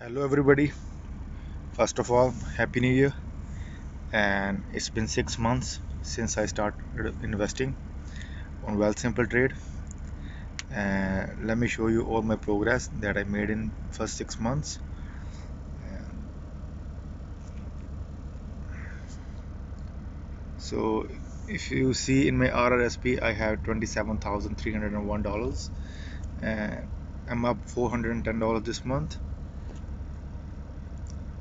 Hello, everybody. First of all, Happy New Year. And it's been 6 months since I started investing on Wealth Simple Trade. And let me show you all my progress that I made in first 6 months. So, if you see in my RRSP, I have $27,301, and I'm up $410 this month.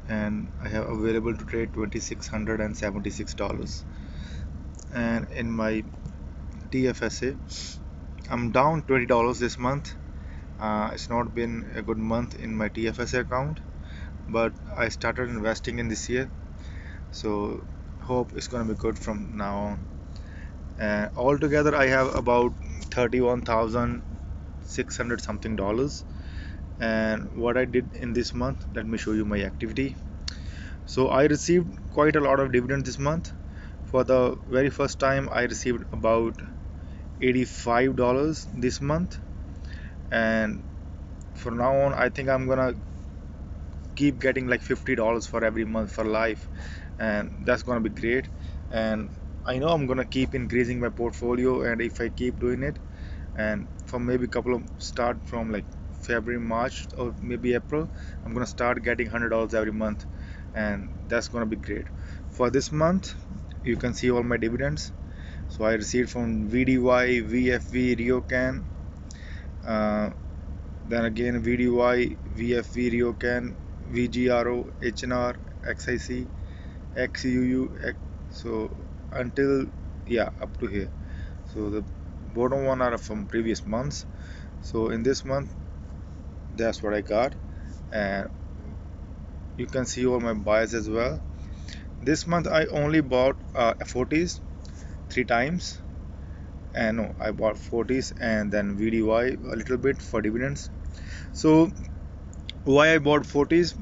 And I have available to trade $2,676. And in my TFSA, I'm down $20 this month. It's not been a good month in my TFSA account, but I started investing in this year, so hope it's gonna be good from now on. Altogether, I have about 31,600 something dollars. And what I did in this month, let me show you my activity. So I received quite a lot of dividends this month. For the very first time, I received about $85 this month, and from now on, I think I'm gonna keep getting like $50 for every month for life, and that's gonna be great. And I know I'm gonna keep increasing my portfolio, and if I keep doing it, and for maybe couple of start from like February, March, or maybe April, I'm gonna start getting $100 every month, and that's gonna be great. For this month, you can see all my dividends. So I received from VDY, VFV, RioCan, uh, then again VDY, VFV, RioCan, VGRO, HNR, XIC, XUU, so until, yeah, up to here. So the bottom one are from previous months. So in this month, that's what I got, and you can see all my buys as well. This month I only bought F40s 3 times, and no, I bought 40s and then VDY a little bit for dividends. So why I bought 40s?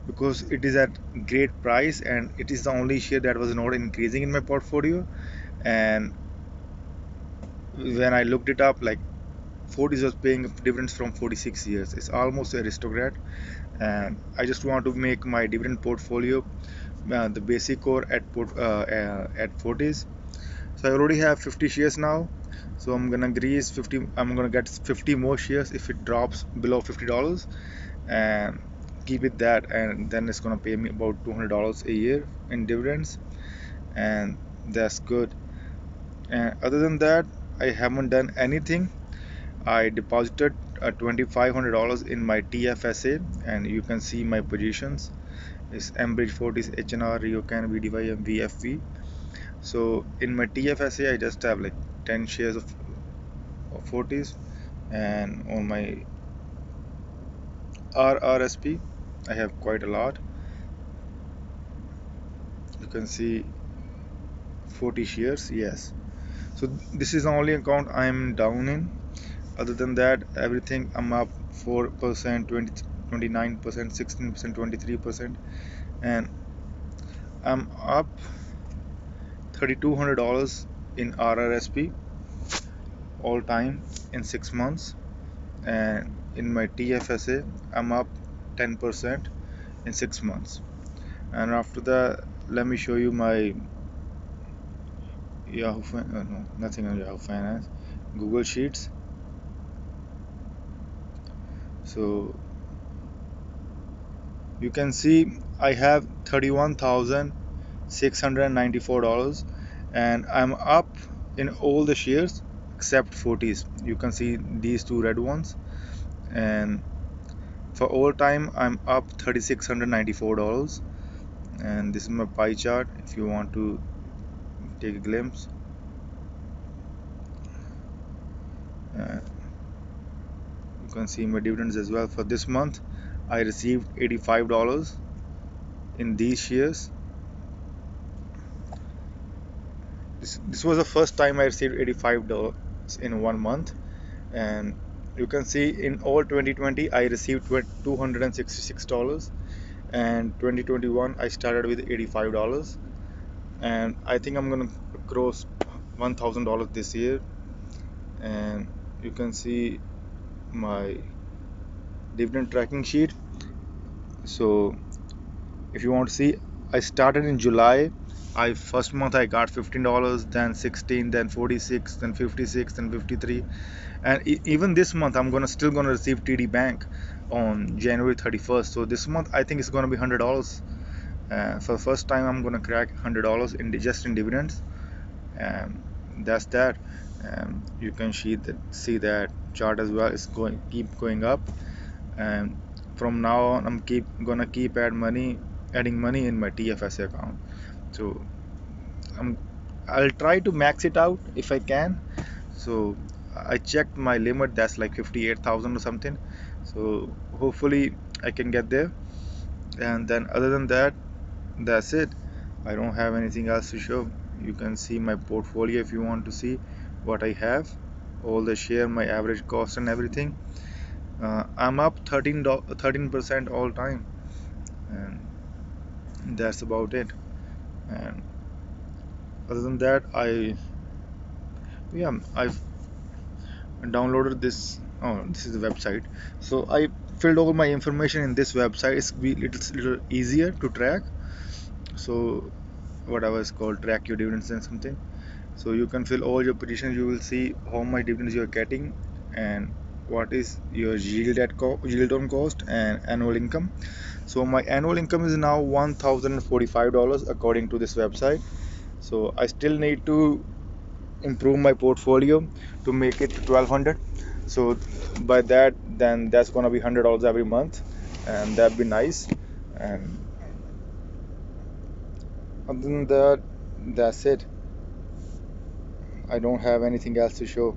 Because it is at great price, and it is the only share that was not increasing in my portfolio. And when I looked it up, like 40s was paying dividends from 46 years. It's almost aristocrat, and I just want to make my dividend portfolio the basic core at 40s. So I already have 50 shares now, so I'm gonna grease 50. I'm gonna get 50 more shares if it drops below $50, and keep it that, and then it's gonna pay me about $200 a year in dividends, and that's good. And other than that, I haven't done anything. I deposited $2,500 in my TFSA, and you can see my positions. It's Enbridge, Fortis, HNR, RioCan, VDY, and VFV. So in my TFSA, I just have like 10 shares of Fortis, and on my RRSP, I have quite a lot. You can see 40 shares, yes. So this is the only account I'm down in. Other than that, everything I'm up 4%, 20, 29%, 16%, 23%, and I'm up $3,200 in RRSP all time in 6 months. And in my TFSA, I'm up 10% in 6 months. And after that, let me show you my no, nothing on Yahoo Finance, Google Sheets. So you can see I have $31,694, and I'm up in all the shares except 40s. You can see these two red ones, and for all time I'm up $3,694. And this is my pie chart if you want to take a glimpse. You can see my dividends as well. For this month, I received $85 in these shares. This was the first time I received $85 in 1 month, and you can see in all 2020 I received $266, and 2021 I started with $85, and I think I'm gonna cross $1,000 this year. And you can see my dividend tracking sheet. So if you want to see, I started in July. I first month I got $15, then 16, then 46, then 56, then 53, and even this month I'm gonna still gonna receive TD Bank on January 31st. So this month I think it's gonna be $100. For the first time I'm gonna crack $100 in just in dividends, and that's that. You can see that chart as well. It's going keep going up, and from now on I'm gonna keep adding money in my TFSA account. So I'm I'll try to max it out if I can. So I checked my limit, that's like 58,000 or something. So hopefully I can get there. And then other than that, that's it. I don't have anything else to show. You can see my portfolio if you want to see what I have, all the share, my average cost and everything. I'm up 13% all time, and that's about it. And other than that, I've downloaded this. Oh, this is the website. So I filled all my information in this website. It's little easier to track. So whatever is called track your dividends and something. So you can fill all your positions. You will see how much dividends you are getting and what is your yield on cost and annual income. So my annual income is now $1,045 according to this website. So I still need to improve my portfolio to make it to 1200. So by that, then that's gonna be $100 every month, and that'd be nice. And other than that, that's it. I don't have anything else to show.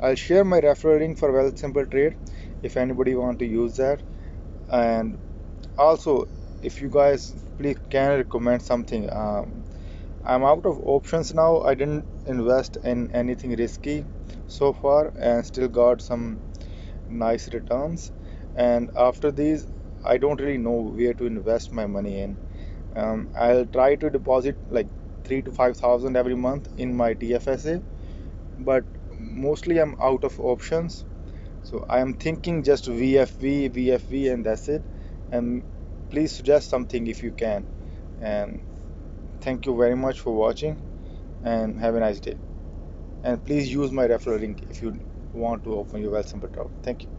I'll share my referral link for Wealthsimple Trade if anybody want to use that. And also, if you guys please can recommend something. I'm out of options now. I didn't invest in anything risky so far and still got some nice returns. And after these, I don't really know where to invest my money in. I'll try to deposit like 3 to 5 thousand every month in my TFSA, but mostly I'm out of options. So I am thinking just VFV, and that's it. And please suggest something if you can. And thank you very much for watching, and have a nice day. And please use my referral link if you want to open your Wealthsimple account. Thank you.